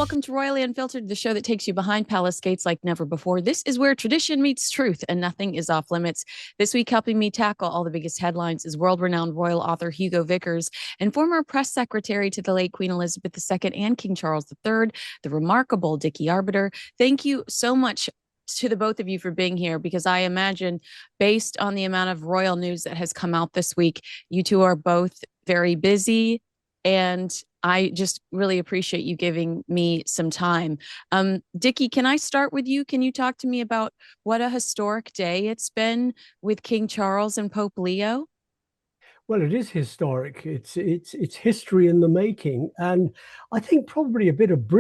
welcome to Royally Unfiltered, the show that takes you behind palace gates like never before. This is where tradition meets truth and nothing is off limits. This week, helping me tackle all the biggest headlines is world-renowned royal author Hugo Vickers and former press secretary to the late Queen Elizabeth II and King Charles III, the remarkable Dickie Arbiter. Thank you so much to the both of you for being here, because I imagine, based on the amount of royal news that has come out this week, you two are both very busy, and I just really appreciate you giving me some time. Dickie, can I start with you? Can you talk to me about what a historic day it's been with King Charles and Pope Leo? Well, it is historic. It's history in the making, and I think probably a bit of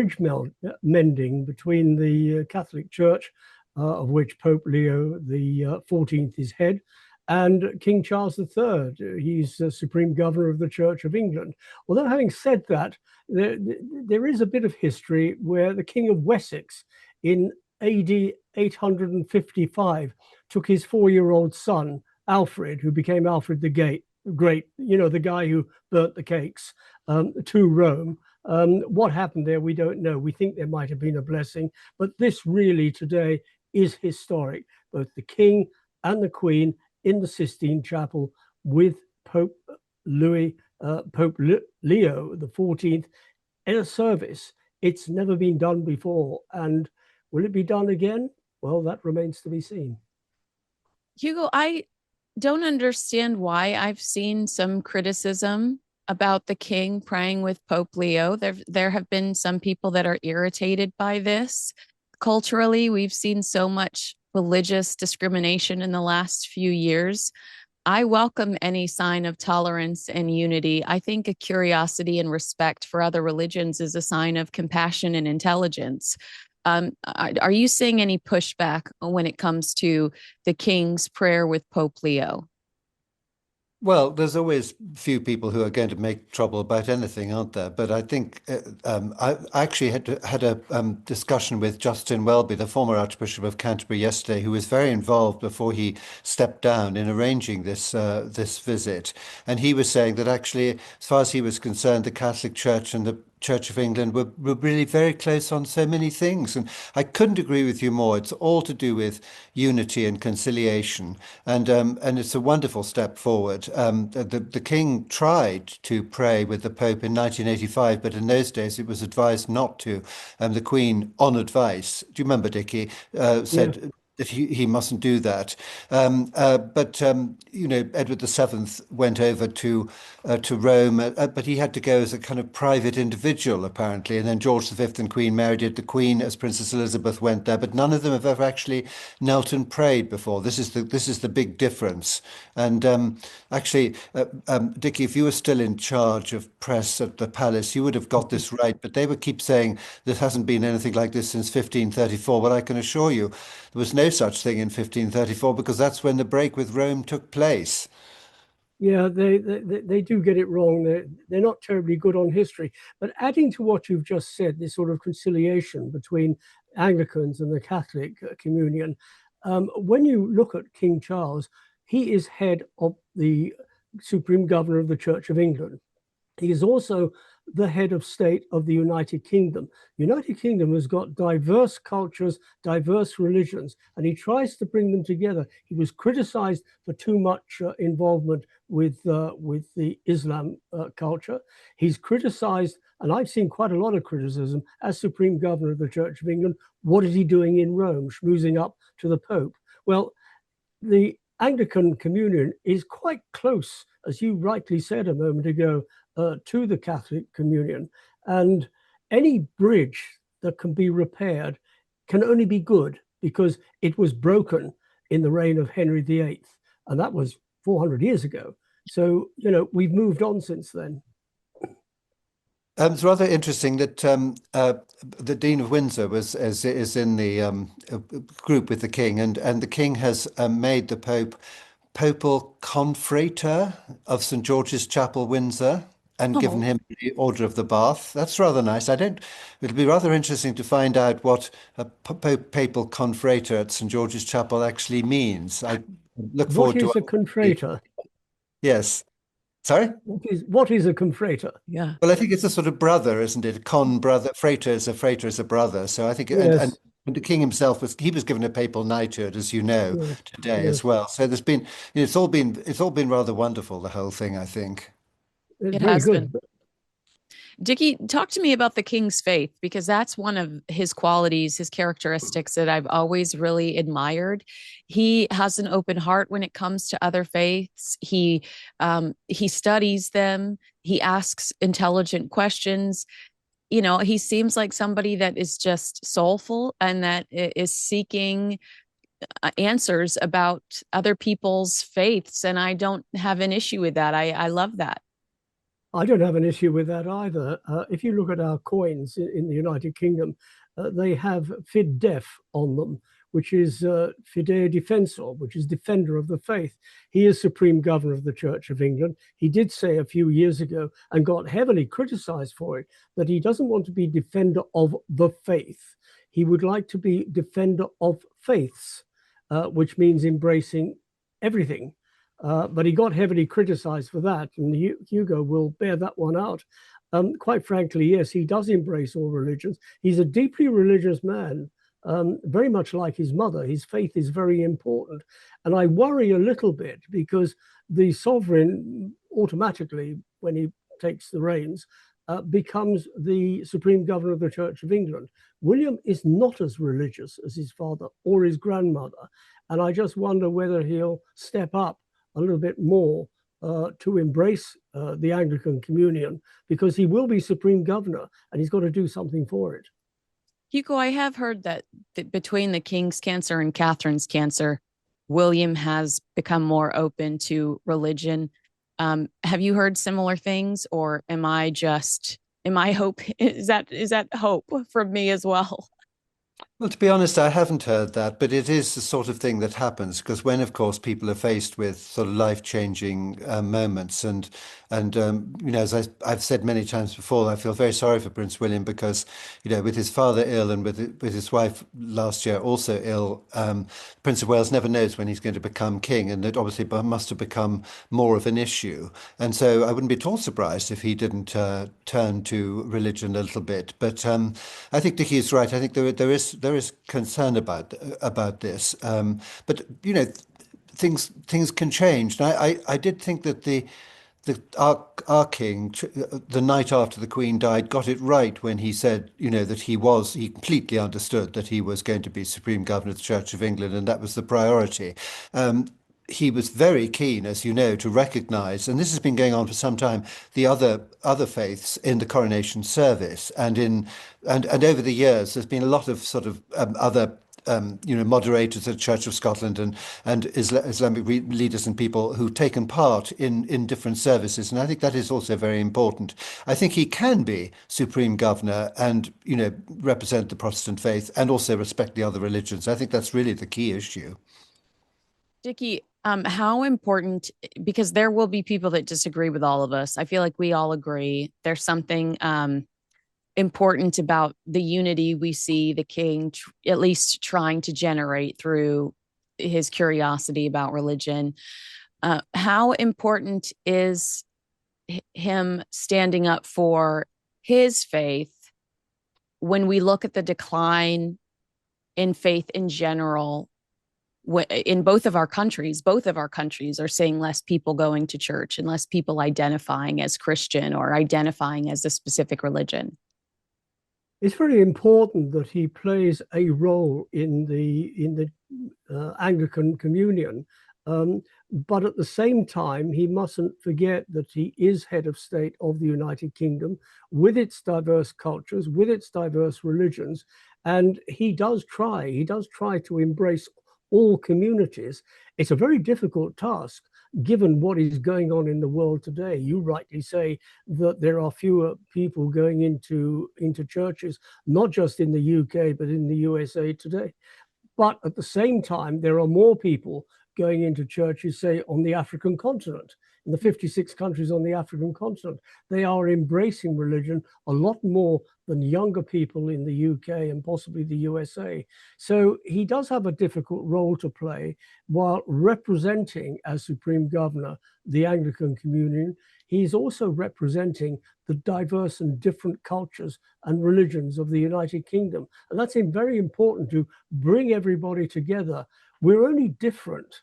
mending between the Catholic Church, of which Pope Leo the 14th is head, and King Charles III. He's Supreme Governor of the Church of England. Although, having said that, there is a bit of history where the King of Wessex in AD 855 took his 4-year-old son, Alfred, who became Alfred the Great, the guy who burnt the cakes, to Rome. What happened there, we don't know. We think there might have been a blessing, but this really today is historic. Both the King and the Queen in the Sistine Chapel with Pope Leo the 14th in a service. It's never been done before, and will it be done again? Well, that remains to be seen. Hugo, I don't understand why I've seen some criticism about the king praying with Pope Leo. There have been some people that are irritated by this. Culturally, we've seen so much religious discrimination in the last few years. I welcome any sign of tolerance and unity. I think a curiosity and respect for other religions is a sign of compassion and intelligence. Are you seeing any pushback when it comes to the king's prayer with Pope Leo? Well, there's always few people who are going to make trouble about anything, aren't there? But I think I actually had a discussion with Justin Welby, the former Archbishop of Canterbury, yesterday, who was very involved before he stepped down in arranging this visit. And he was saying that actually, as far as he was concerned, the Catholic Church and the Church of England were really very close on so many things. And I couldn't agree with you more. It's all to do with unity and conciliation. And it's a wonderful step forward. The King tried to pray with the Pope in 1985, but in those days it was advised not to. The Queen, on advice, do you remember, Dickie, said, Yeah. that he mustn't do that. But Edward VII went over to Rome, but he had to go as a kind of private individual, apparently. And then George V and Queen Mary did. The Queen, as Princess Elizabeth, went there, but none of them have ever actually knelt and prayed before. This is the big difference. And actually, Dickie, if you were still in charge of press at the palace, you would have got this right. But they would keep saying there hasn't been anything like this since 1534. Well, I can assure you, there was no such thing in 1534, because that's when the break with Rome took place. Yeah, they do get it wrong. They're not terribly good on history. But adding to what you've just said, this sort of conciliation between Anglicans and the Catholic communion, when you look at King Charles, he is head of the Supreme Governor of the Church of England. He is also the head of state of the United Kingdom. The United Kingdom has got diverse cultures, diverse religions, and he tries to bring them together. He was criticized for too much involvement with the Islam culture. He's criticized, and I've seen quite a lot of criticism, as Supreme Governor of the Church of England. What is he doing in Rome, schmoozing up to the Pope? Well, the Anglican communion is quite close, as you rightly said a moment ago, to the Catholic communion. And any bridge that can be repaired can only be good, because it was broken in the reign of Henry VIII. And that was 400 years ago. So, we've moved on since then. It's rather interesting that the Dean of Windsor is in the group with the King, and the King has made the Pope Papal Confrater of St. George's Chapel, Windsor, and given Oh, him the Order of the Bath. That's rather nice. It'll be rather interesting to find out what a papal confrater at St. George's Chapel actually means. I look What forward to is a it. confrater? Yes. Sorry? What is a confrater? Yeah. Well, I think it's a sort of brother, isn't it? A con brother. Frater is a brother. So I think, Yes, and the king himself was given a papal knighthood, as you know, yes, today as yes. well. So there's been, it's all been rather wonderful, the whole thing, I think. It's It very has good. been. Dickie, talk to me about the king's faith, because that's one of his qualities, his characteristics that I've always really admired. He has an open heart when it comes to other faiths. He studies them. He asks intelligent questions. You know, he seems like somebody that is just soulful and that is seeking answers about other people's faiths. And I don't have an issue with that. I love that. I don't have an issue with that either. If you look at our coins in the United Kingdom, they have fid def on them, which is fidei defensor, which is defender of the faith. He is Supreme Governor of the Church of England. He did say a few years ago, and got heavily criticized for it, that he doesn't want to be defender of the faith. He would like to be defender of faiths, which means embracing everything. But he got heavily criticized for that, and Hugo will bear that one out. Quite frankly, yes, he does embrace all religions. He's a deeply religious man, very much like his mother. His faith is very important. And I worry a little bit because the sovereign automatically, when he takes the reins, becomes the Supreme Governor of the Church of England. William is not as religious as his father or his grandmother. And I just wonder whether he'll step up a little bit more to embrace the Anglican communion, because he will be Supreme Governor and he's got to do something for it. Hugo, I have heard that between the king's cancer and Catherine's cancer, William has become more open to religion. Have you heard similar things, or am I hope? Is that hope from me as well? Well, to be honest, I haven't heard that, but it is the sort of thing that happens because when, of course, people are faced with sort of life-changing moments, as I've said many times before, I feel very sorry for Prince William because, with his father ill and with his wife last year also ill, Prince of Wales never knows when he's going to become king, and it obviously must have become more of an issue. And so I wouldn't be at all surprised if he didn't turn to religion a little bit. But I think Dickie is right. I think there is concern about this, but things can change. And I did think that our king, the night after the Queen died, got it right when he said, that he completely understood that he was going to be Supreme Governor of the Church of England, and that was the priority. He was very keen, as you know, to recognise, and this has been going on for some time, the other faiths in the coronation service, and over the years, there's been a lot of sort of other. Moderators at Church of Scotland and Islamic leaders and people who've taken part in different services, and I think that is also very important. I think he can be Supreme Governor and represent the Protestant faith and also respect the other religions. I think that's really the key issue. Dickie, how important, because there will be people that disagree with all of us. I feel like we all agree there's something important about the unity we see the king at least trying to generate through his curiosity about religion. How important is him standing up for his faith when we look at the decline in faith in general? In both of our countries are seeing less people going to church and less people identifying as Christian or identifying as a specific religion. It's very important that he plays a role in the Anglican communion, but at the same time, he mustn't forget that he is head of state of the United Kingdom with its diverse cultures, with its diverse religions, and he does try to embrace all communities. It's a very difficult task given what is going on in the world today. You rightly say that there are fewer people going into churches, not just in the UK, but in the USA today. But at the same time, there are more people going into churches, say, on the African continent, in the 56 countries on the African continent. They are embracing religion a lot more than younger people in the UK and possibly the USA. So he does have a difficult role to play while representing, as Supreme Governor, the Anglican Communion. He's also representing the diverse and different cultures and religions of the United Kingdom. And that's very important to bring everybody together. We're only different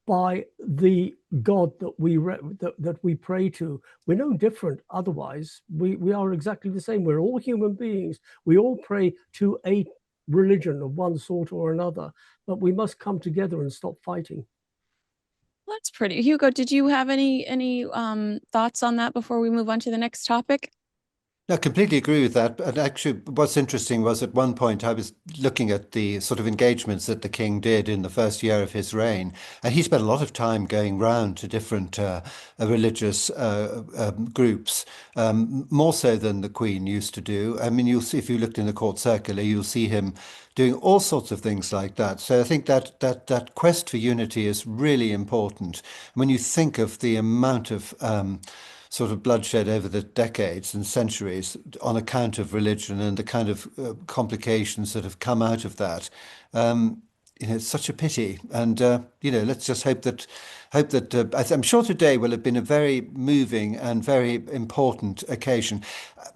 by the God that we pray to. We're no different otherwise. We are exactly the same. We're all human beings. We all pray to a religion of one sort or another, but we must come together and stop fighting. That's pretty. Hugo, did you have any thoughts on that before we move on to the next topic? I completely agree with that. And actually, what's interesting was at one point I was looking at the sort of engagements that the king did in the first year of his reign, and he spent a lot of time going round to different religious groups, more so than the Queen used to do. I mean, you'll see if you looked in the court circular, you'll see him doing all sorts of things like that. So I think that quest for unity is really important. When you think of the amount of sort of bloodshed over the decades and centuries on account of religion and the kind of complications that have come out of that. It's such a pity. And, let's just hope that I'm sure today will have been a very moving and very important occasion.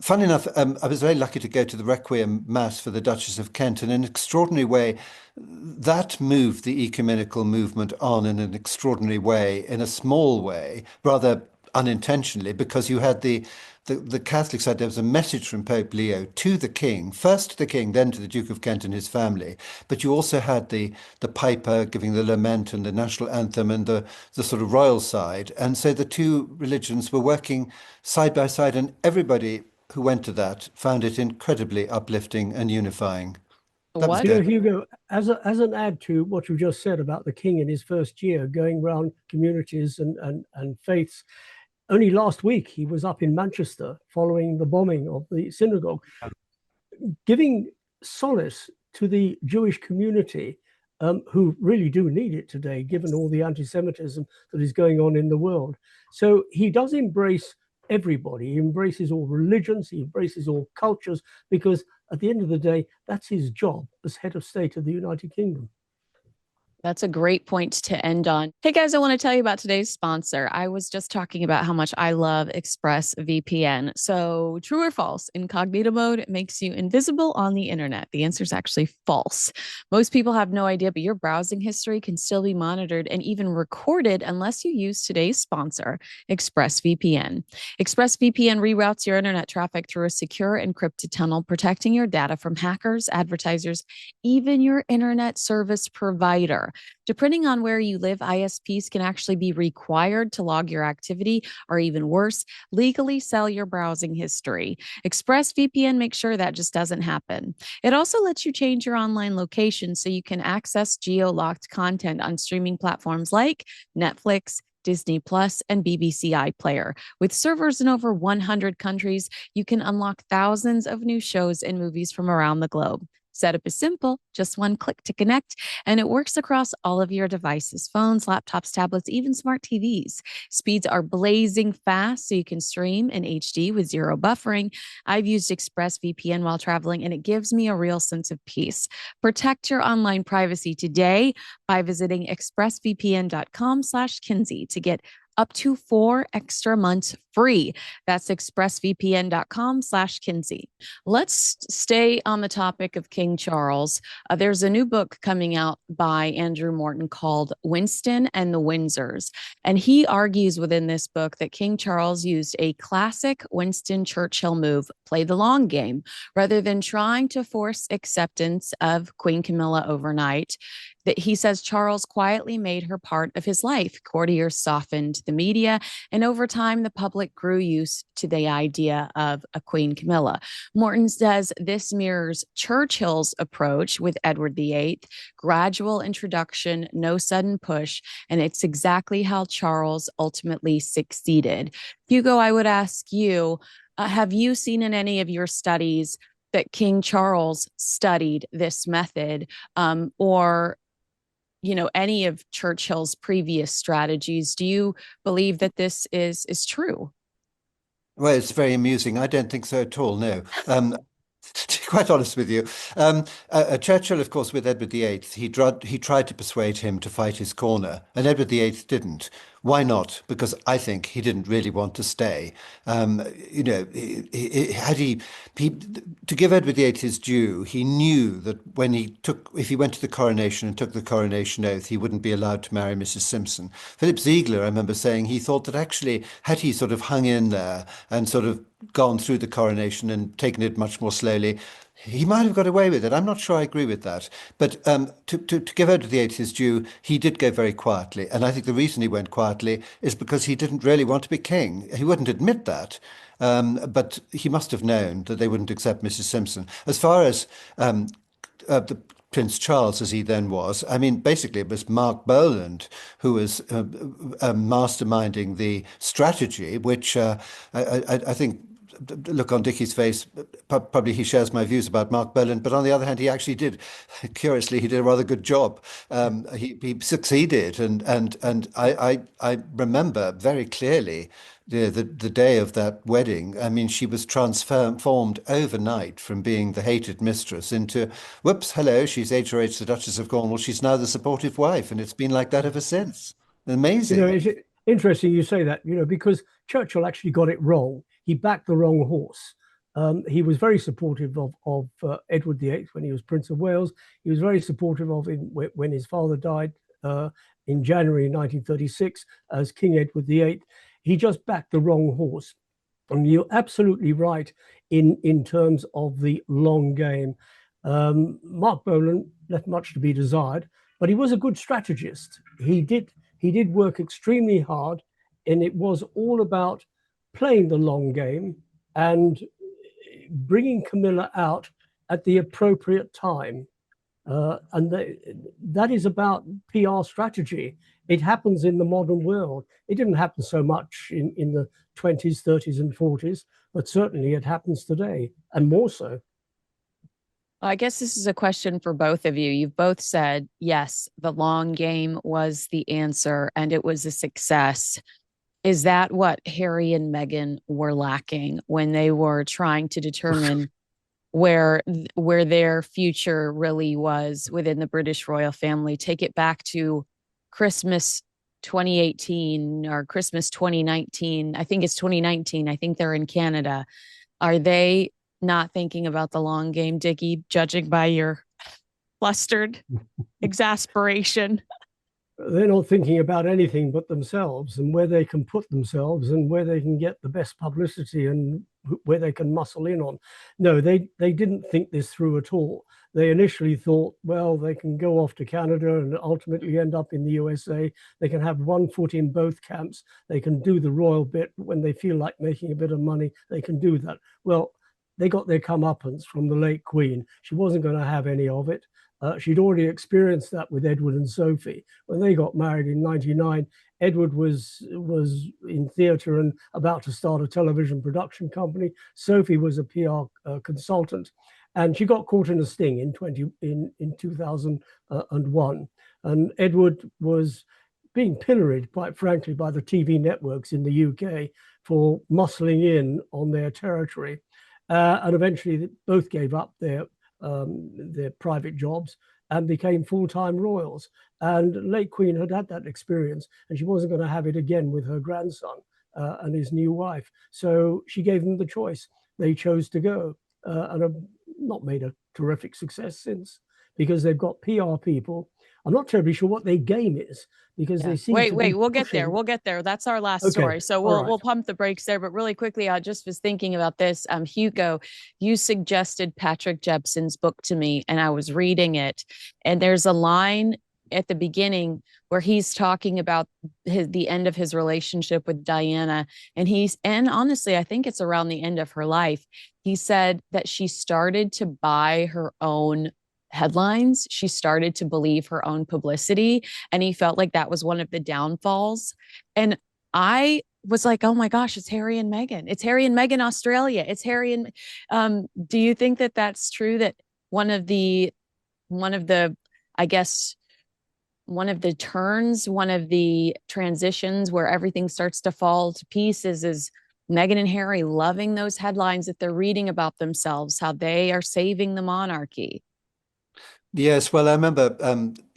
Funnily enough, I was very lucky to go to the Requiem Mass for the Duchess of Kent. In an extraordinary way, that moved the ecumenical movement on in an extraordinary way, in a small way, rather unintentionally, because you had the Catholic side. There was a message from Pope Leo to the king, first to the king, then to the Duke of Kent and his family. But you also had the piper giving the lament and the national anthem and the sort of royal side. And so the two religions were working side by side, and everybody who went to that found it incredibly uplifting and unifying. What? Hugo, as an add to what you just said about the king in his first year going around communities and faiths, only last week he was up in Manchester following the bombing of the synagogue, giving solace to the Jewish community, who really do need it today, given all the anti-Semitism that is going on in the world. So he does embrace everybody. He embraces all religions. He embraces all cultures, because at the end of the day, that's his job as head of state of the United Kingdom. That's a great point to end on. Hey guys, I want to tell you about today's sponsor. I was just talking about how much I love ExpressVPN. So, true or false, incognito mode makes you invisible on the internet. The answer is actually false. Most people have no idea, but your browsing history can still be monitored and even recorded unless you use today's sponsor, ExpressVPN. ExpressVPN reroutes your internet traffic through a secure encrypted tunnel, protecting your data from hackers, advertisers, even your internet service provider. Depending on where you live, ISPs can actually be required to log your activity, or even worse, legally sell your browsing history. ExpressVPN makes sure that just doesn't happen. It also lets you change your online location so you can access geo-locked content on streaming platforms like Netflix, Disney Plus, and BBC iPlayer. With servers in over 100 countries, you can unlock thousands of new shows and movies from around the globe. Setup is simple, just one click to connect, and it works across all of your devices, phones, laptops, tablets, even smart TVs. Speeds are blazing fast, so you can stream in HD with zero buffering. I've used ExpressVPN while traveling, and it gives me a real sense of peace. Protect your online privacy today by visiting expressvpn.com/Kinsey to get up to 4 extra months free. That's expressvpn.com/Kinsey. Let's stay on the topic of King Charles. There's a new book coming out by Andrew Morton called Winston and the Windsors. And he argues within this book that King Charles used a classic Winston Churchill move, play the long game, rather than trying to force acceptance of Queen Camilla overnight. That he says Charles quietly made her part of his life. Courtiers softened the media, and over time, the public grew used to the idea of a Queen Camilla. Morton says this mirrors Churchill's approach with Edward VIII, gradual introduction, no sudden push, and it's exactly how Charles ultimately succeeded. Hugo, I would ask you, have you seen in any of your studies that King Charles studied this method, or any of Churchill's previous strategies. Do you believe that this is true? Well, it's very amusing. I don't think so at all, no. To be quite honest with you, Churchill, of course, with Edward VIII, he tried to persuade him to fight his corner, and Edward VIII didn't. Why not? Because I think he didn't really want to stay. Had he, to give Edward VIII his due, he knew that if he went to the coronation and took the coronation oath, he wouldn't be allowed to marry Mrs. Simpson. Philip Ziegler, I remember saying, he thought that actually, had he sort of hung in there and sort of gone through the coronation and taken it much more slowly, he might have got away with it. I'm not sure I agree with that. But to give Edward VIII his due, he did go very quietly. And I think the reason he went quietly is because he didn't really want to be king. He wouldn't admit that. But he must have known that they wouldn't accept Mrs. Simpson. As far as the Prince Charles, as he then was, I mean, basically it was Mark Boland who was masterminding the strategy, which I think, look on Dickie's face, probably he shares my views about Mark Boland, but on the other hand, he actually did, curiously, he did a rather good job. He succeeded, and I remember very clearly the day of that wedding. I mean, she was transformed overnight from being the hated mistress into, whoops, hello, she's HRH, the Duchess of Cornwall. She's now the supportive wife, and it's been like that ever since. Amazing. It's interesting you say that, because Churchill actually got it wrong. He backed the wrong horse. He was very supportive of Edward VIII when he was Prince of Wales. He was very supportive of him when his father died in January 1936 as King Edward VIII. He just backed the wrong horse. And you're absolutely right in terms of the long game. Mark Boland left much to be desired, but he was a good strategist. He did work extremely hard, and it was all about playing the long game and bringing Camilla out at the appropriate time. And that is about PR strategy. It happens in the modern world. It didn't happen so much in the 20s, 30s, and 40s, but certainly it happens today, and more so. I guess this is a question for both of you. You've both said, yes, the long game was the answer and it was a success. Is that what Harry and Meghan were lacking when they were trying to determine where their future really was within the British royal family? Take it back to Christmas 2018 or Christmas 2019. I think it's 2019. I think they're in Canada. Are they not thinking about the long game, Dickie, judging by your flustered exasperation? They're not thinking about anything but themselves and where they can put themselves and where they can get the best publicity and where they can muscle in on. No, they didn't think this through at all. They initially thought, well, they can go off to Canada and ultimately end up in the USA. They can have one foot in both camps. They can do the royal bit when they feel like making a bit of money. They can do that. Well, they got their comeuppance from the late Queen. She wasn't going to have any of it. She'd already experienced that with Edward and Sophie. When they got married in 1999, Edward was in theatre and about to start a television production company. Sophie was a PR consultant, and she got caught in a sting in 2001. And Edward was being pilloried, quite frankly, by the TV networks in the UK for muscling in on their territory. And eventually both gave up their private jobs and became full-time royals. And late Queen had that experience, and she wasn't going to have it again with her grandson and his new wife. So she gave them the choice. They chose to go and have not made a terrific success since, because they've got PR people. I'm not terribly sure what their game is, because they seem wait, we'll get there. We'll get there. That's our last story. So we'll pump the brakes there. But really quickly, I just was thinking about this. Hugo, you suggested Patrick Jepson's book to me, and I was reading it. And there's a line at the beginning where he's talking about the end of his relationship with Diana. And honestly, I think it's around the end of her life. He said that she started to buy her own headlines. She started to believe her own publicity, and he felt like that was one of the downfalls. And I was like, oh my gosh, it's Harry and Meghan. It's Harry and Meghan Australia. It's Harry and do you think that that's true, that one of the I guess one of the turns, one of the transitions where everything starts to fall to pieces is Meghan and Harry loving those headlines that they're reading about themselves, how they are saving the monarchy. Yes, well, I remember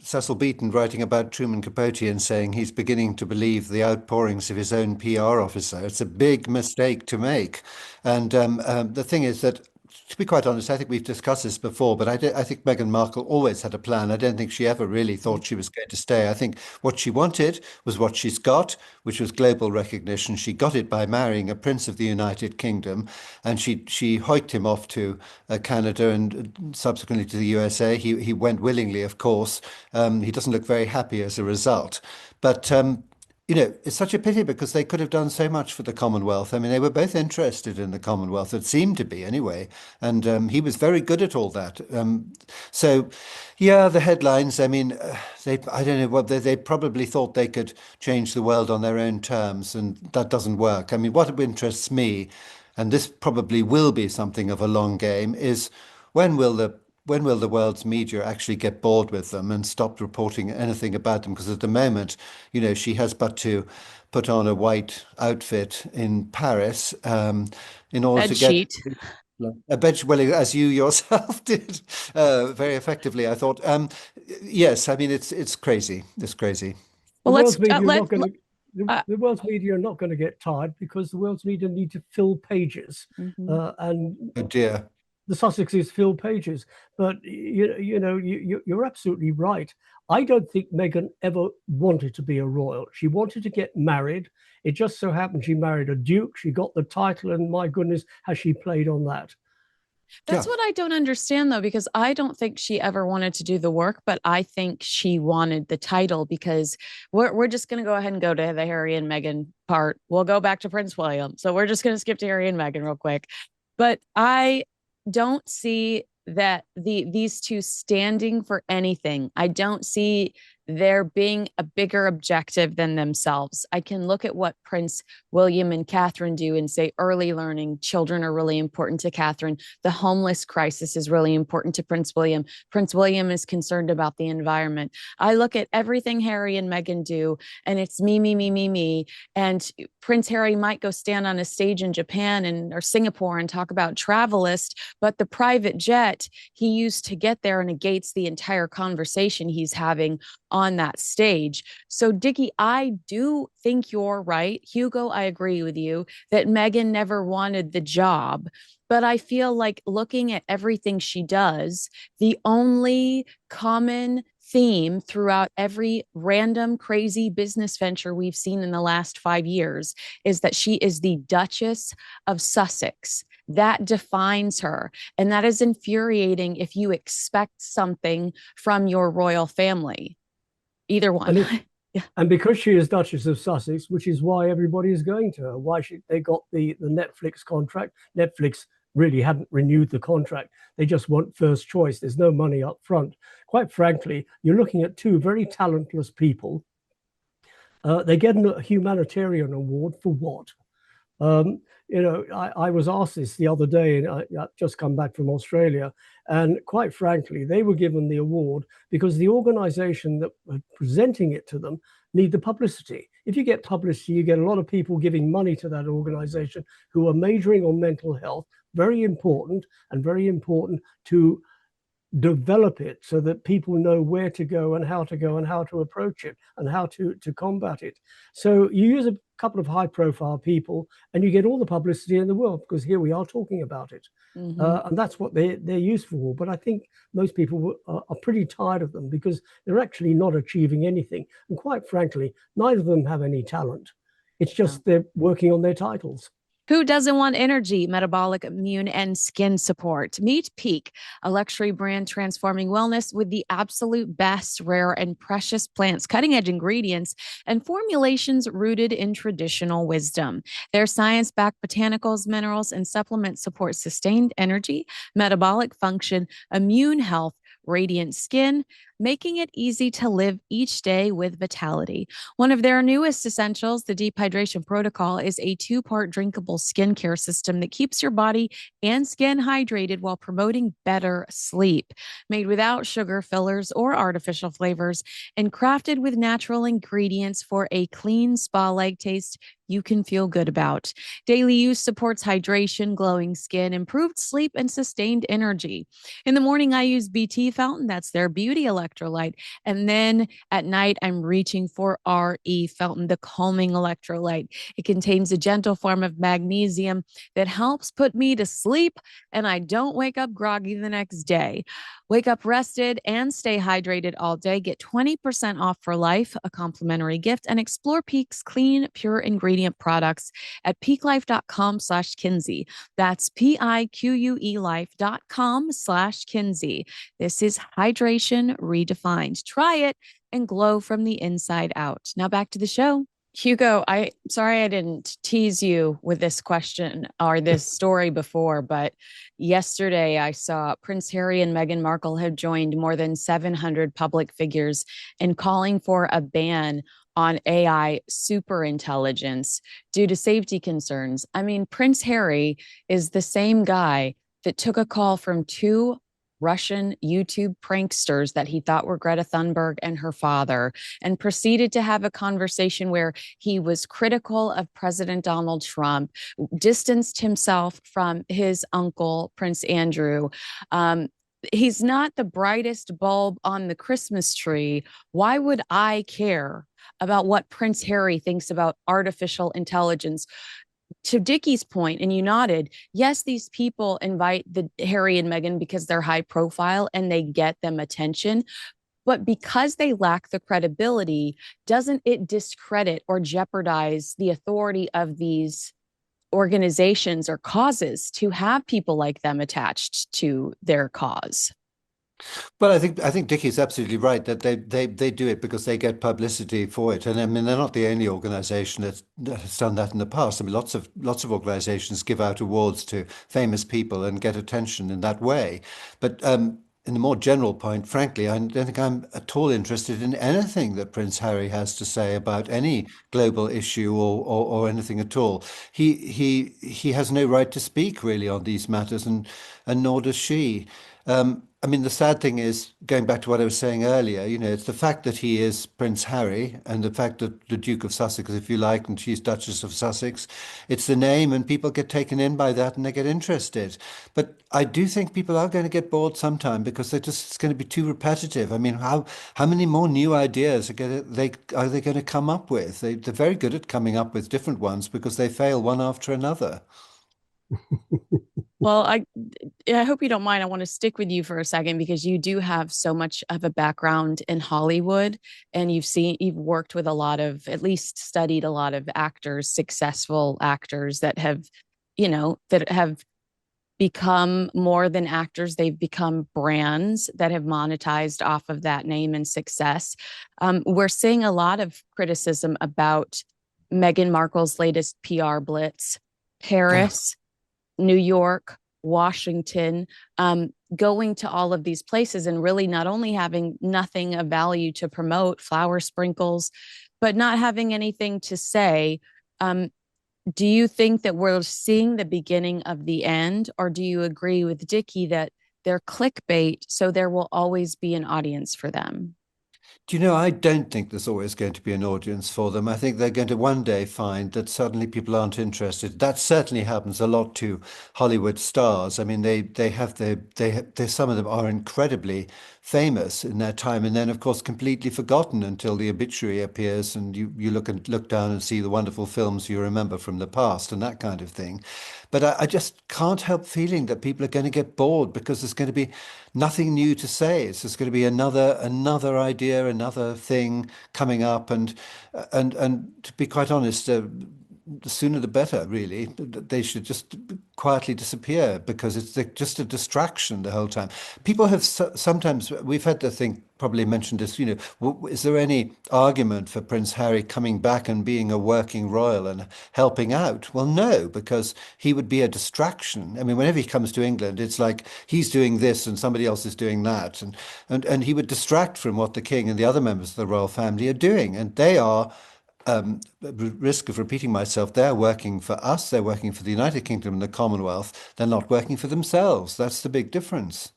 Cecil Beaton writing about Truman Capote and saying he's beginning to believe the outpourings of his own PR officer. It's a big mistake to make. And the thing is that, to be quite honest, I think we've discussed this before, but I think Meghan Markle always had a plan. I don't think she ever really thought she was going to stay. I think what she wanted was what she's got, which was global recognition. She got it by marrying a prince of the United Kingdom, and she hiked him off to Canada and subsequently to the USA. He went willingly, of course. He doesn't look very happy as a result. But it's such a pity because they could have done so much for the Commonwealth. I mean, they were both interested in the Commonwealth. It seemed to be anyway. And he was very good at all that. So, yeah, the headlines, I mean, I don't know what they probably thought they could change the world on their own terms, and that doesn't work. I mean, what interests me, and this probably will be something of a long game, is when will the world's media actually get bored with them and stop reporting anything about them? Because at the moment, she has but to put on a white outfit in Paris in order Bed to get sheet. a bed, well, as you yourself did very effectively, I thought. Yes, I mean it's crazy. It's crazy. The Well, world's let's media are let not going to. uh, The world's media are not going to get tired because the world's media need to fill pages, mhm. and Oh dear. the Sussexes fill pages. But you're absolutely right. I don't think Meghan ever wanted to be a royal. She wanted to get married. It just so happened she married a duke. She got the title, and my goodness, has she played on that? That's Yeah. what I don't understand though, because I don't think she ever wanted to do the work, but I think she wanted the title because we're just going to go ahead and go to the Harry and Meghan part. We'll go back to Prince William. So we're just going to skip to Harry and Meghan real quick. But I don't see that these two standing for anything. I don't see there being a bigger objective than themselves. I can look at what Prince William and Catherine do and say early learning, children are really important to Catherine. The homeless crisis is really important to Prince William. Prince William is concerned about the environment. I look at everything Harry and Meghan do, and it's me, me, me, me, me. And Prince Harry might go stand on a stage in Japan or Singapore and talk about Travelist, but the private jet he used to get there negates the entire conversation he's having on that stage. So, Dickie, I do think you're right. Hugo, I agree with you that Meghan never wanted the job. But I feel like looking at everything she does, the only common theme throughout every random crazy business venture we've seen in the last 5 years is that she is the Duchess of Sussex. That defines her. And that is infuriating if you expect something from your royal family. Either one. Yeah. And because she is Duchess of Sussex, which is why everybody is going to her, they got the Netflix contract. Netflix really hadn't renewed the contract. They just want first choice. There's no money up front. Quite frankly, you're looking at two very talentless people. They get a humanitarian award for what? Um, I was asked this the other day, and I've just come back from Australia. And quite frankly, they were given the award because the organization that were presenting it to them need the publicity. If you get publicity, you get a lot of people giving money to that organization who are majoring on mental health, very important, and very important to develop it so that people know where to go and how to approach it and how to combat it. So you use a couple of high profile people and you get all the publicity in the world because here we are talking about it. Mm-hmm. And that's what they're used for. But I think most people are pretty tired of them because they're actually not achieving anything. And quite frankly, neither of them have any talent. It's just they're working on their titles. Who doesn't want energy, metabolic, immune, and skin support? Meet Peak, a luxury brand transforming wellness with the absolute best, rare, and precious plants, cutting-edge ingredients, and formulations rooted in traditional wisdom. Their science-backed botanicals, minerals, and supplements support sustained energy, metabolic function, immune health, radiant skin, making it easy to live each day with vitality. One of their newest essentials, the Deep Hydration Protocol, is a two-part drinkable skincare system that keeps your body and skin hydrated while promoting better sleep. Made without sugar, fillers, or artificial flavors, and crafted with natural ingredients for a clean spa-like taste you can feel good about. Daily use supports hydration, glowing skin, improved sleep, and sustained energy. In the morning, I use BT Fountain. That's their beauty electrolyte. And then at night, I'm reaching for RE Fountain, the calming electrolyte. It contains a gentle form of magnesium that helps put me to sleep, and I don't wake up groggy the next day. Wake up rested and stay hydrated all day. Get 20% off for life, a complimentary gift, and explore Peak's clean, pure ingredient products at peaklife.com/Kinsey. That's PIQUE life.com/Kinsey. This is hydration redefined. Try it and glow from the inside out. Now back to the show. Hugo, I sorry I didn't tease you with this question or this story before, but yesterday I saw Prince Harry and Meghan Markle have joined more than 700 public figures in calling for a ban on AI superintelligence due to safety concerns. I mean, Prince Harry is the same guy that took a call from two Russian YouTube pranksters that he thought were Greta Thunberg and her father, and proceeded to have a conversation where he was critical of President Donald Trump, distanced himself from his uncle, Prince Andrew. He's not the brightest bulb on the Christmas tree. Why would I care about what Prince Harry thinks about artificial intelligence? To Dickie's point, and you nodded, yes, these people invite the Harry and Meghan because they're high profile and they get them attention. But because they lack the credibility, doesn't it discredit or jeopardize the authority of these organizations or causes to have people like them attached to their cause? Well, I think Dickie's absolutely right that they do it because they get publicity for it, and I mean they're not the only organisation that has done that in the past. I mean lots of organisations give out awards to famous people and get attention in that way. But in the more general point, frankly, I don't think I'm at all interested in anything that Prince Harry has to say about any global issue or anything at all. He has no right to speak really on these matters, and nor does she. I mean, the sad thing is, going back to what I was saying earlier, it's the fact that he is Prince Harry and the fact that the Duke of Sussex, if you like, and she's Duchess of Sussex, it's the name and people get taken in by that and they get interested. But I do think people are going to get bored sometime because it's going to be too repetitive. I mean, how many more new ideas are they going to come up with? They're very good at coming up with different ones because they fail one after another. Well, I hope you don't mind. I want to stick with you for a second because you do have so much of a background in Hollywood, and you've worked with a lot of, at least studied a lot of actors, successful actors that have become more than actors. They've become brands that have monetized off of that name and success. We're seeing a lot of criticism about Meghan Markle's latest PR blitz, Paris, New York, Washington, going to all of these places and really not only having nothing of value to promote, flower sprinkles, but not having anything to say. Do you think that we're seeing the beginning of the end, or do you agree with Dickie that they're clickbait, so there will always be an audience for them? Do you know, I don't think there's always going to be an audience for them. I think they're going to one day find that suddenly people aren't interested. That certainly happens a lot to Hollywood stars. I mean, some of them are incredibly famous in their time, and then of course completely forgotten until the obituary appears, and you look down and see the wonderful films you remember from the past and that kind of thing. But I just can't help feeling that people are going to get bored because there's going to be nothing new to say. It's just going to be another idea, another thing coming up, and to be quite honest, the sooner the better, really. They should just quietly disappear because it's just a distraction the whole time. People have sometimes, we've had to think, probably mentioned this, is there any argument for Prince Harry coming back and being a working royal and helping out? Well, no, because he would be a distraction. I mean, whenever he comes to England, it's like he's doing this and somebody else is doing that. And he would distract from what the king and the other members of the royal family are doing. And they are risk of repeating myself, they're working for us, they're working for the United Kingdom and the Commonwealth, they're not working for themselves. That's the big difference.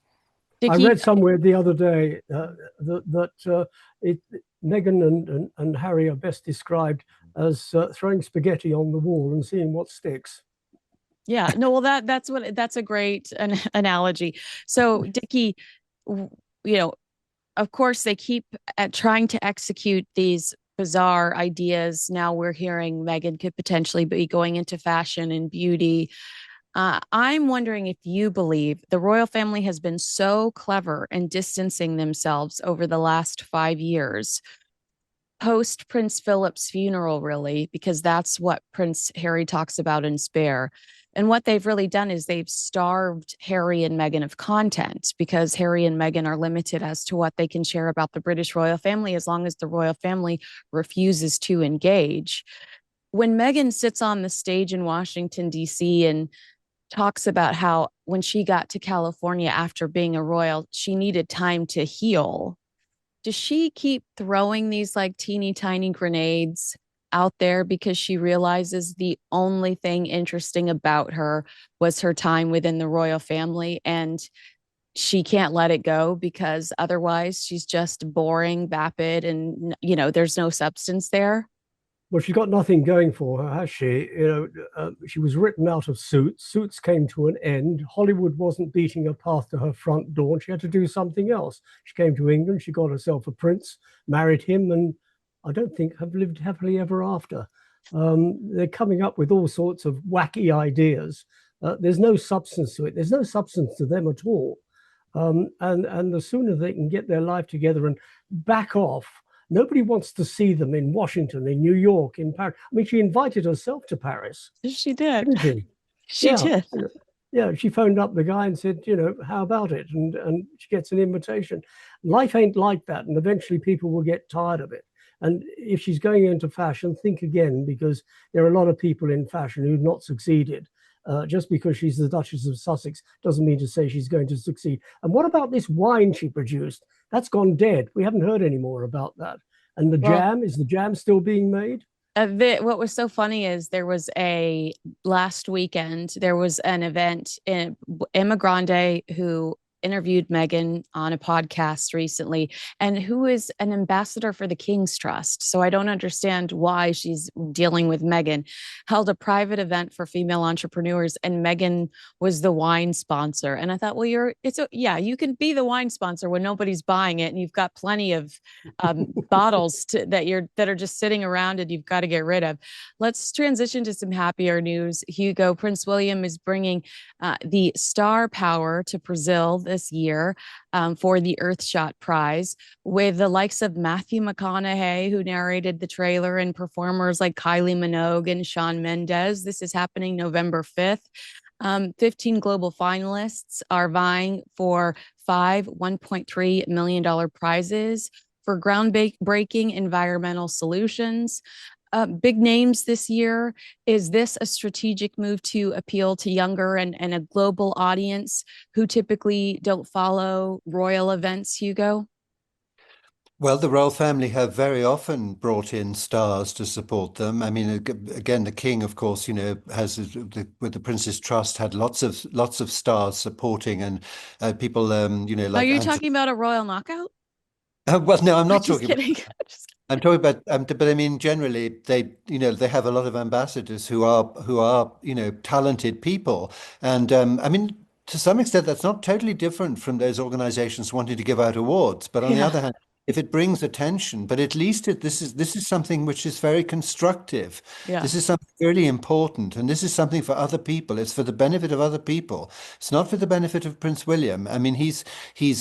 I read somewhere the other day that Meghan and Harry are best described as throwing spaghetti on the wall and seeing what sticks. Yeah, no, well, that's a great analogy. So, Dickie, of course, they keep trying to execute these bizarre ideas. Now we're hearing Meghan could potentially be going into fashion and beauty. I'm wondering if you believe the royal family has been so clever in distancing themselves over the last 5 years, post Prince Philip's funeral, really, because that's what Prince Harry talks about in Spare. And what they've really done is they've starved Harry and Meghan of content, because Harry and Meghan are limited as to what they can share about the British royal family as long as the royal family refuses to engage. When Meghan sits on the stage in Washington, D.C. and talks about how when she got to California after being a royal, she needed time to heal, does she keep throwing these like teeny tiny grenades out there because she realizes the only thing interesting about her was her time within the royal family, and she can't let it go because otherwise she's just boring, vapid, and there's no substance there? Well, she's got nothing going for her, has she? She was written out of Suits. Suits came to an end. Hollywood wasn't beating a path to her front door, and she had to do something else. She came to England. She got herself a prince, married him, and I don't think have lived happily ever after. They're coming up with all sorts of wacky ideas. There's no substance to it. There's no substance to them at all. And the sooner they can get their life together and back off. Nobody wants to see them in Washington, in New York, in Paris. I mean, she invited herself to Paris. She did. Didn't she? She did. Yeah, she phoned up the guy and said, how about it? And she gets an invitation. Life ain't like that. And eventually people will get tired of it. And if she's going into fashion, think again, because there are a lot of people in fashion who've not succeeded. Just because she's the Duchess of Sussex doesn't mean to say she's going to succeed. And what about this wine she produced? That's gone dead. We haven't heard any more about that. And the jam, is the jam still being made? What was so funny is last weekend, there was an event in Emma Grande, who interviewed Meghan on a podcast recently, and who is an ambassador for the King's Trust. So I don't understand why she's dealing with Meghan. Held a private event for female entrepreneurs, and Meghan was the wine sponsor. And I thought, well, you can be the wine sponsor when nobody's buying it, and you've got plenty of bottles that are just sitting around and you've got to get rid of. Let's transition to some happier news. Hugo, Prince William is bringing the star power to Brazil this year for the Earthshot Prize, with the likes of Matthew McConaughey, who narrated the trailer, and performers like Kylie Minogue and Shawn Mendes. This is happening November 5th. 15 global finalists are vying for 5 $1.3 million prizes for groundbreaking environmental solutions. Big names this year. Is this a strategic move to appeal to younger and a global audience who typically don't follow royal events, Hugo? Well, the royal family have very often brought in stars to support them. I mean, again, the king, of course, has with the Prince's Trust had lots of stars supporting, and people, like. Are you talking about a royal knockout? Well, no, I'm not Just talking kidding. I'm talking about, but I mean, generally, they have a lot of ambassadors who are talented people, and I mean, to some extent, that's not totally different from those organizations wanting to give out awards. But on the other hand, if it brings attention, but at least this is something which is very constructive. Yeah. This is something really important, and this is something for other people. It's for the benefit of other people. It's not for the benefit of Prince William. I mean, he's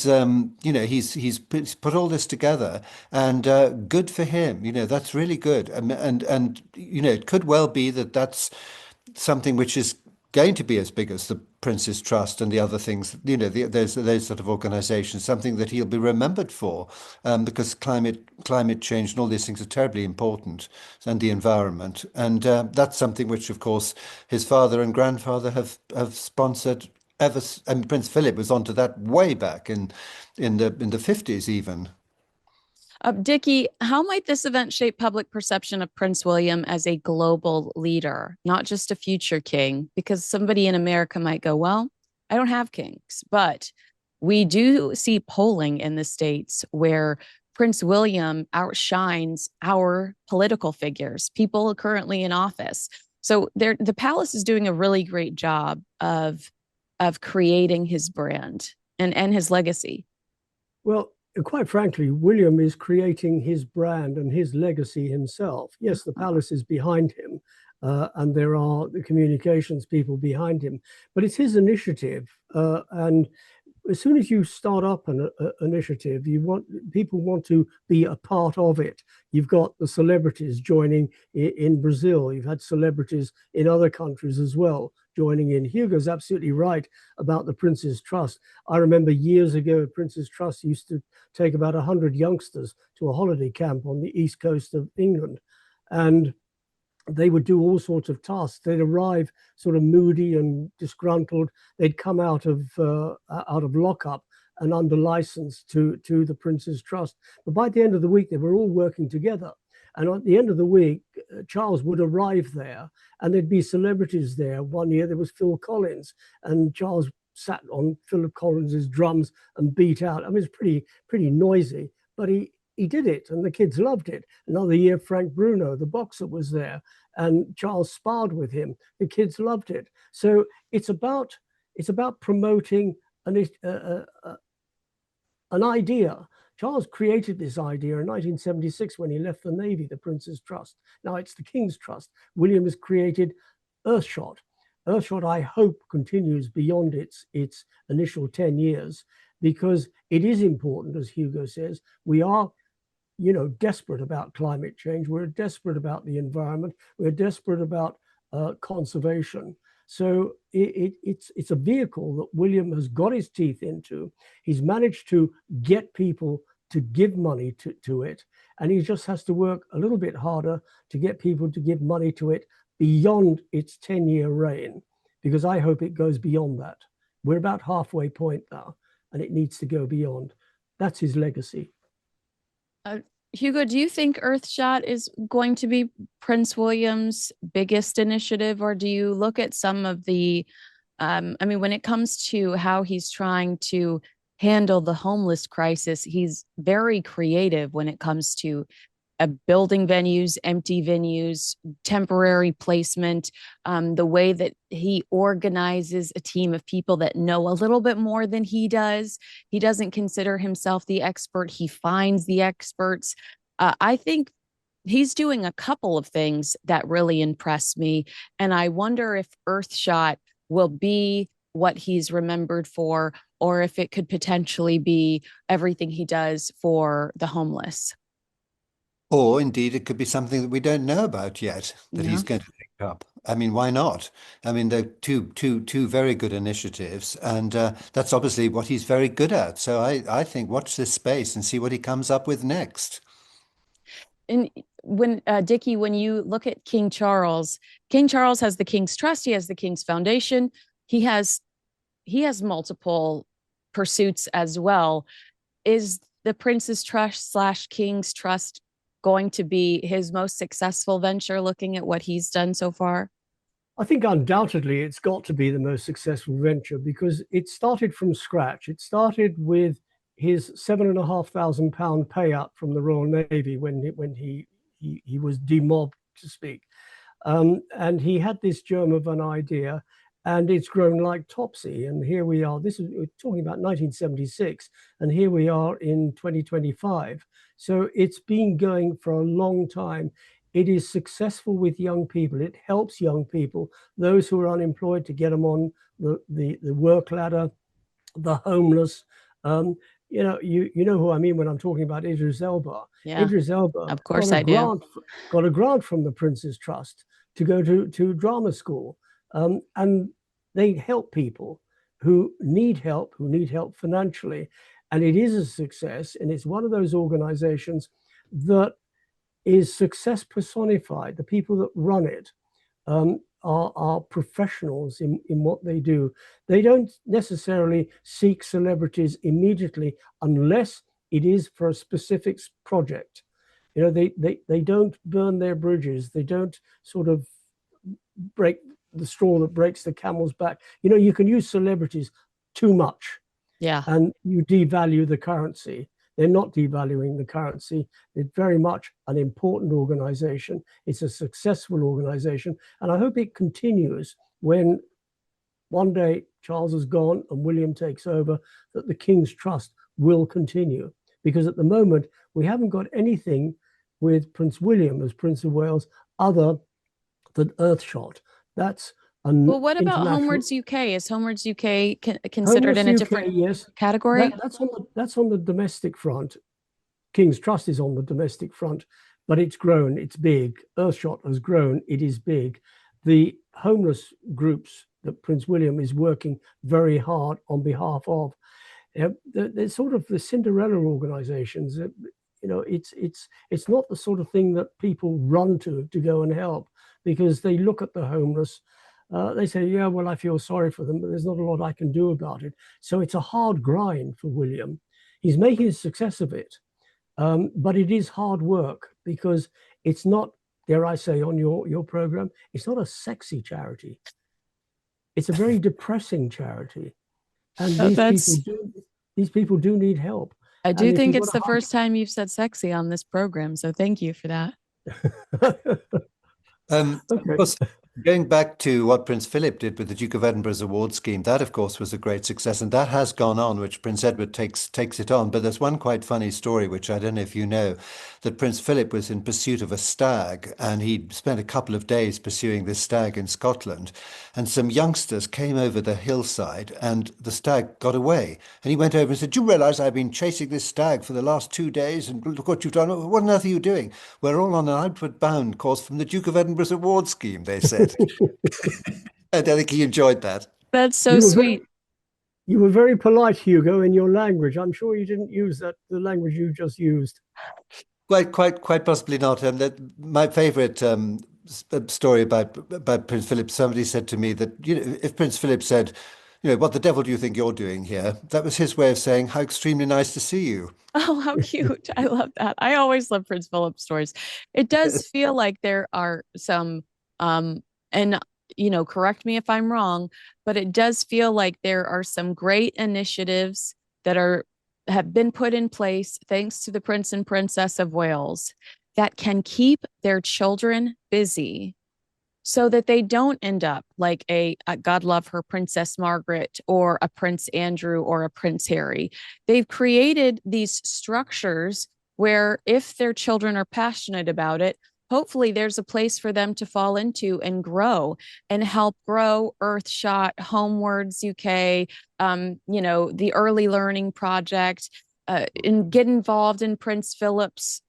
put all this together, and good for him. That's really good, and it could well be that that's something which is going to be as big as the Prince's Trust and the other things, those sort of organizations, something that he'll be remembered for, because climate change and all these things are terribly important, and the environment. And that's something which, of course, his father and grandfather have sponsored and Prince Philip was onto that way back in the 50s even. Dickie, how might this event shape public perception of Prince William as a global leader, not just a future king? Because somebody in America might go, well, I don't have kings, but we do see polling in the States where Prince William outshines our political figures, people currently in office. So the palace is doing a really great job of creating his brand and his legacy. Well, quite frankly, William is creating his brand and his legacy himself. Yes, the palace is behind him, and there are the communications people behind him, but it's his initiative. And as soon as you start up an initiative, people want to be a part of it. You've got the celebrities joining in Brazil. You've had celebrities in other countries as well joining in. Hugo's absolutely right about the Prince's Trust. I remember years ago, Prince's Trust used to take about 100 youngsters to a holiday camp on the east coast of England, and they would do all sorts of tasks. They'd arrive sort of moody and disgruntled. They'd come out of lockup and under license to the Prince's Trust. But by the end of the week, they were all working together. And at the end of the week, Charles would arrive there, and there'd be celebrities there. One year there was Phil Collins, and Charles sat on Philip Collins's drums and beat out. I mean, it's pretty noisy, but he did it, and the kids loved it. Another year, Frank Bruno, the boxer, was there, and Charles sparred with him. The kids loved it. So it's about promoting an idea. Charles created this idea in 1976 when he left the Navy, the Prince's Trust. Now it's the King's Trust. William has created Earthshot. Earthshot, I hope, continues beyond its initial 10 years, because it is important, as Hugo says. We are, desperate about climate change. We're desperate about the environment. We're desperate about conservation. So it's a vehicle that William has got his teeth into. He's managed to get people to give money to it, and he just has to work a little bit harder to get people to give money to it beyond its 10-year reign, because I hope it goes beyond that. We're about halfway point now, and it needs to go beyond. That's his legacy. Hugo, do you think Earthshot is going to be Prince William's biggest initiative, or do you look at some of the, when it comes to how he's trying to handle the homeless crisis, he's very creative when it comes to building venues, empty venues, temporary placement, the way that he organizes a team of people that know a little bit more than he does. He doesn't consider himself the expert. He finds the experts. I think he's doing a couple of things that really impress me. And I wonder if Earthshot will be what he's remembered for, or if it could potentially be everything he does for the homeless. Or indeed, it could be something that we don't know about yet that he's going to pick up. I mean, why not? I mean, they're two very good initiatives, and that's obviously what he's very good at. So I think watch this space and see what he comes up with next. And when Dickie, when you look at King Charles has the King's Trust, he has the King's Foundation, he has multiple pursuits as well. Is the Prince's Trust / King's Trust going to be his most successful venture, looking at what he's done so far? I think undoubtedly it's got to be the most successful venture, because it started from scratch. It started with his £7,500 payout from the Royal Navy when he was demobbed, to speak. And he had this germ of an idea, and it's grown like Topsy. And here we are. We're talking about 1976, and here we are in 2025. So it's been going for a long time. It is successful with young people. It helps young people, those who are unemployed, to get them on the work ladder, the homeless. You know who I mean when I'm talking about Idris Elba. Yeah, Idris Elba, of course I do. Got a grant from the Prince's Trust to go to drama school. And they help people who need help financially. And it is a success. And it's one of those organizations that is success personified. The people that run it are professionals in what they do. They don't necessarily seek celebrities immediately unless it is for a specific project. You know, they don't burn their bridges. They don't sort of break the straw that breaks the camel's back. You know, you can use celebrities too much. Yeah. And you devalue the currency. They're not devaluing the currency. It's very much an important organization. It's a successful organization. And I hope it continues when one day Charles is gone and William takes over, that the King's Trust will continue. Because at the moment, we haven't got anything with Prince William as Prince of Wales other than Earthshot. That's well, what about Homewards UK? Is Homewards UK considered Homewards in a UK, different yes, category? That's on the domestic front. King's Trust is on the domestic front, but it's grown, it's big. Earthshot has grown, it is big. The homeless groups that Prince William is working very hard on behalf of, they're sort of the Cinderella organizations. You know, it's not the sort of thing that people run to go and help, because they look at the homeless. They say, yeah, well, I feel sorry for them, but there's not a lot I can do about it. So it's a hard grind for William. He's making a success of it, but it is hard work, because it's not, dare I say, on your program, it's not a sexy charity. It's a very depressing charity. And these people do need help. I do think it's the first time you've said sexy on this program, so thank you for that. Okay. Going back to what Prince Philip did with the Duke of Edinburgh's award scheme, that of course was a great success, and that has gone on, which Prince Edward takes it on. But there's one quite funny story, which I don't know if you know, that Prince Philip was in pursuit of a stag, and he spent a couple of days pursuing this stag in Scotland, and some youngsters came over the hillside, and the stag got away. And he went over and said, "Do you realize I've been chasing this stag for the last 2 days, and look what you've done? What on earth are you doing?" "We're all on an outward bound course from the Duke of Edinburgh's award scheme," they said. And I think he enjoyed that. That's so sweet. You were very polite, Hugo, in your language. I'm sure you didn't use the language you just used. Quite possibly not. And my favorite story about Prince Philip, somebody said to me that, you know, if Prince Philip said, you know, "What the devil do you think you're doing here?" that was his way of saying, "How extremely nice to see you." Oh, how cute. I love that. I always love Prince Philip stories. It does feel like there are some and you know, correct me if I'm wrong, but it does feel like there are some great initiatives that have been put in place thanks to the Prince and Princess of Wales that can keep their children busy, so that they don't end up like a God love her Princess Margaret or a Prince Andrew or a Prince Harry. They've created these structures where, if their children are passionate about it, hopefully there's a place for them to fall into and grow, and help grow Earthshot, Homewards UK, you know, the Early Learning Project, and get involved in Prince Philip's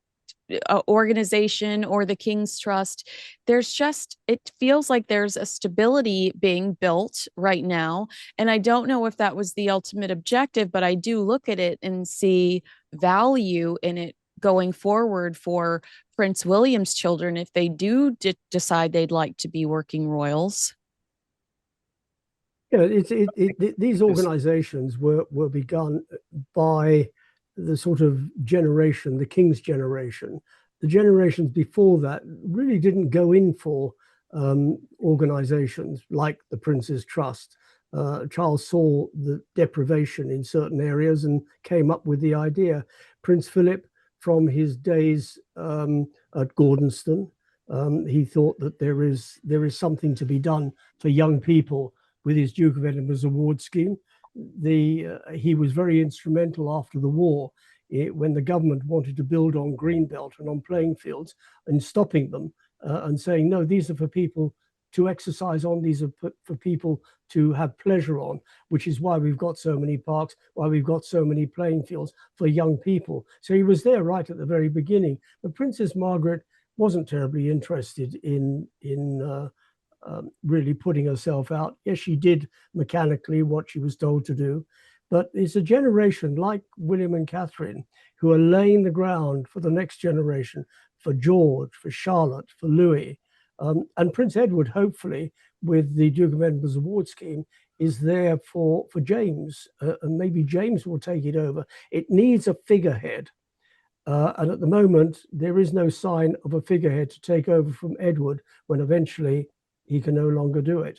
organization or the King's Trust. It feels like there's a stability being built right now. And I don't know if that was the ultimate objective, but I do look at it and see value in it going forward for Prince William's children if they do decide they'd like to be working royals. Yeah, these organizations were begun by the sort of generation, the King's generation. The generations before that really didn't go in for organizations like the Prince's Trust. Charles saw the deprivation in certain areas and came up with the idea. Prince Philip, from his days at Gordonston, he thought that there is something to be done for young people with his Duke of Edinburgh's award scheme. He was very instrumental after the war, when the government wanted to build on Greenbelt and on playing fields, and stopping them and saying, no, these are for people to exercise on, these are for people to have pleasure on, which is why we've got so many parks, why we've got so many playing fields for young people. So he was there right at the very beginning. But Princess Margaret wasn't terribly interested in really putting herself out. Yes, she did mechanically what she was told to do, but it's a generation like William and Catherine who are laying the ground for the next generation, for George, for Charlotte, for Louis. And Prince Edward, hopefully, with the Duke of Edinburgh's award scheme, is there for James. And maybe James will take it over. It needs a figurehead. And at the moment, there is no sign of a figurehead to take over from Edward when eventually he can no longer do it.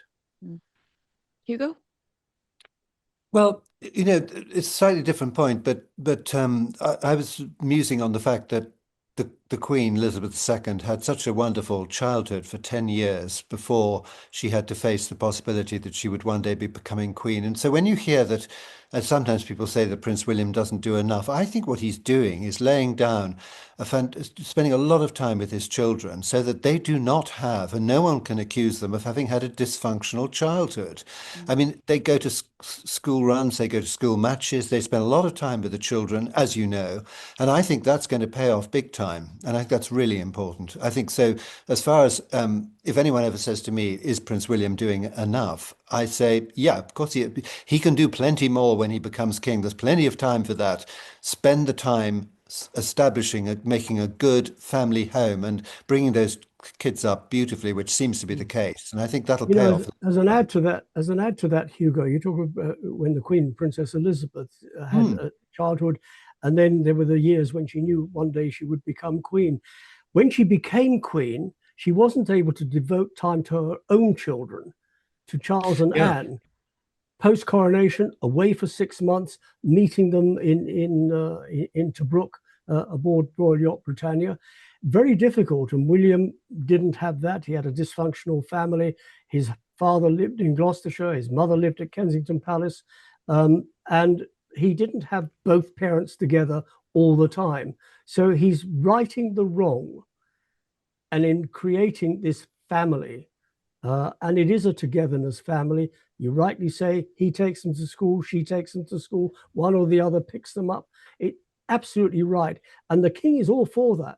Hugo? Well, it's a slightly different point, but I was musing on the fact that the Queen, Elizabeth II, had such a wonderful childhood for 10 years before she had to face the possibility that she would one day be becoming Queen. And so when you hear that, and sometimes people say that Prince William doesn't do enough, I think what he's doing is laying down, spending a lot of time with his children so that they do not have, and no one can accuse them of having had a dysfunctional childhood. I mean, they go to school runs, they go to school matches, they spend a lot of time with the children, as you know, and I think that's going to pay off big time. And I think that's really important. I think so. As far as if anyone ever says to me, is Prince William doing enough? I say, yeah, of course he can do plenty more when he becomes king. There's plenty of time for that. Spend the time making a good family home and bringing those kids up beautifully, which seems to be the case. And I think that'll pay off. As an add to that, Hugo, you talk about when the Queen, Princess Elizabeth, had a childhood. And then there were the years when she knew one day she would become queen. When she became queen, she wasn't able to devote time to her own children, to Charles and Anne. Post-coronation, away for 6 months, meeting them in Tobruk aboard Royal Yacht Britannia. Very difficult. And William didn't have that. He had a dysfunctional family. His father lived in Gloucestershire. His mother lived at Kensington Palace. And he didn't have both parents together all the time. So he's righting the wrong and in creating this family. And it is a togetherness family. You rightly say he takes them to school, she takes them to school, one or the other picks them up. Absolutely right. And the king is all for that.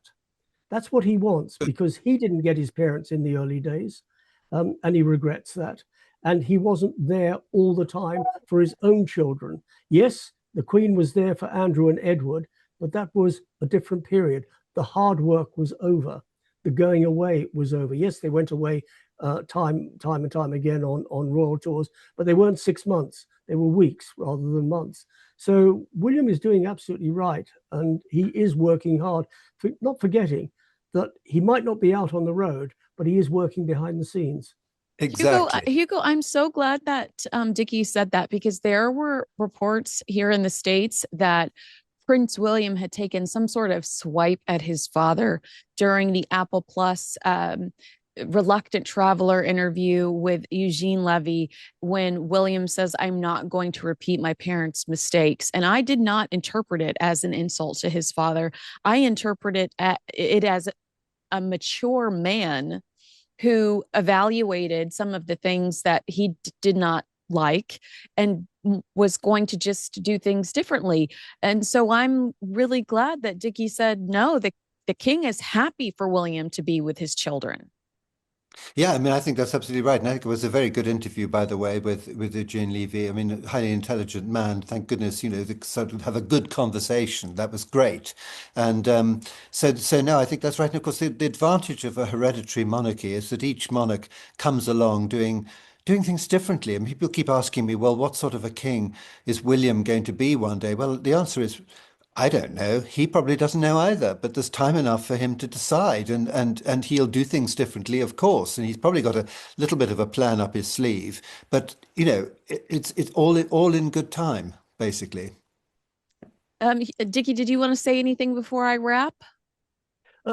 That's what he wants, because he didn't get his parents in the early days, and he regrets that. And he wasn't there all the time for his own children. Yes, the Queen was there for Andrew and Edward, but that was a different period. The hard work was over. The going away was over. Yes, they went away time and time again on royal tours, but they weren't 6 months. They were weeks rather than months. So William is doing absolutely right. And he is working hard, not forgetting that he might not be out on the road, but he is working behind the scenes. Exactly. Hugo, I'm so glad that Dickie said that, because there were reports here in the States that Prince William had taken some sort of swipe at his father during the Apple Plus reluctant traveler interview with Eugene Levy, when William says, "I'm not going to repeat my parents' mistakes." And I did not interpret it as an insult to his father. I interpreted it as a mature man who evaluated some of the things that he did not like and was going to just do things differently. And so I'm really glad that Dickie said, no, the king is happy for William to be with his children. Yeah, I mean, I think that's absolutely right. And I think it was a very good interview, by the way, with Eugene Levy. I mean, a highly intelligent man. Thank goodness, they sort of have a good conversation. That was great. And so no, I think that's right. And of course, the advantage of a hereditary monarchy is that each monarch comes along doing things differently. And people keep asking me, well, what sort of a king is William going to be one day? Well, the answer is, I don't know. He probably doesn't know either, but there's time enough for him to decide, and he'll do things differently, of course. And he's probably got a little bit of a plan up his sleeve, but it's all in good time, basically. Dickie, did you want to say anything before I wrap?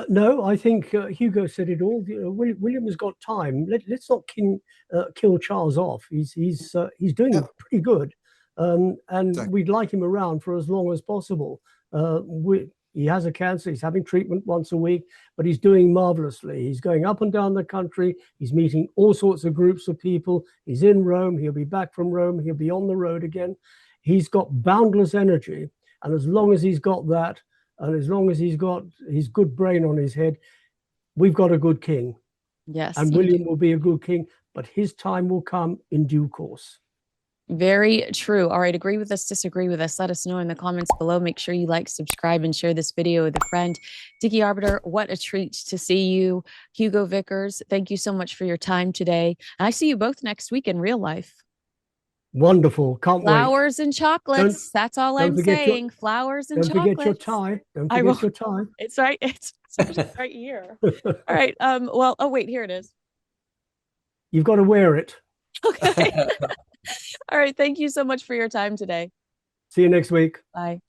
No, I think Hugo said it all. William has got time. Let's not kill Charles off. He's doing pretty good. And exactly. We'd like him around for as long as possible. He has a cancer. He's having treatment once a week, but he's doing marvelously. He's going up and down the country. He's meeting all sorts of groups of people. He's in Rome. He'll be back from Rome. He'll be on the road again. He's got boundless energy. And as long as he's got that, and as long as he's got his good brain on his head, we've got a good king. Yes. And William will be a good king. but his time will come in due course. Very true. All right. Agree with us, disagree with us. Let us know in the comments below. Make sure you like, subscribe, and share this video with a friend. Dickie Arbiter, what a treat to see you. Hugo Vickers, thank you so much for your time today. And I see you both next week in real life. Wonderful. Can't wait. Flowers and chocolates. That's all I'm saying. Flowers and chocolates. Don't forget your tie. Don't forget your tie. It's right. It's right here. All right. Well, oh, wait, here it is. You've got to wear it. Okay. All right. Thank you so much for your time today. See you next week. Bye.